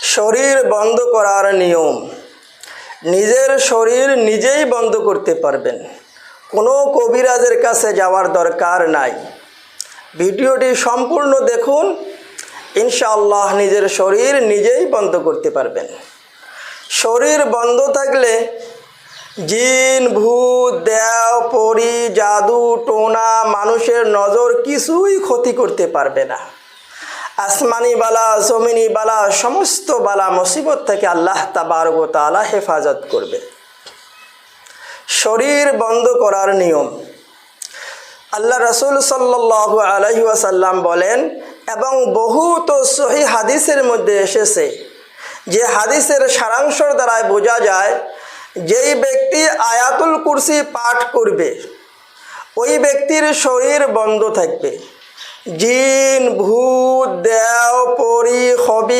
শরীর বন্ধ করার নিয়ম। নিজের শরীর নিজেই বন্ধ করতে পারবেন, কোনো কবিরাজের কাছে যাওয়ার দরকার নাই। ভিডিওটি সম্পূর্ণ দেখুন, ইনশাআল্লাহ নিজের শরীর নিজেই বন্ধ করতে পারবেন। শরীর বন্ধ থাকলে জিন, ভূত, দেও, পরী, জাদু, টোনা, মানুষের নজর কিছুই ক্ষতি করতে পারবে না। আসমানি বালা, জমিনি বালা, সমস্ত বালা মুসিবত থেকে আল্লাহ তাবারক ওয়া তাআলা হেফাজত করবে। শরীর বন্ধ করার নিয়ম। আল্লাহ রাসূল সাল্লাল্লাহু আলাইহি ওয়াসাল্লাম বলেন, এবং বহুত সহিহ হাদিসের মধ্যে এসেছে, যে হাদিসের সারাংশের দ্বারাই বোঝা যায়, যেই ব্যক্তি আয়াতুল কুরসি পাঠ করবে ওই ব্যক্তির শরীর বন্ধ থাকবে। জিন, ভূত, দেও, পরী, খবি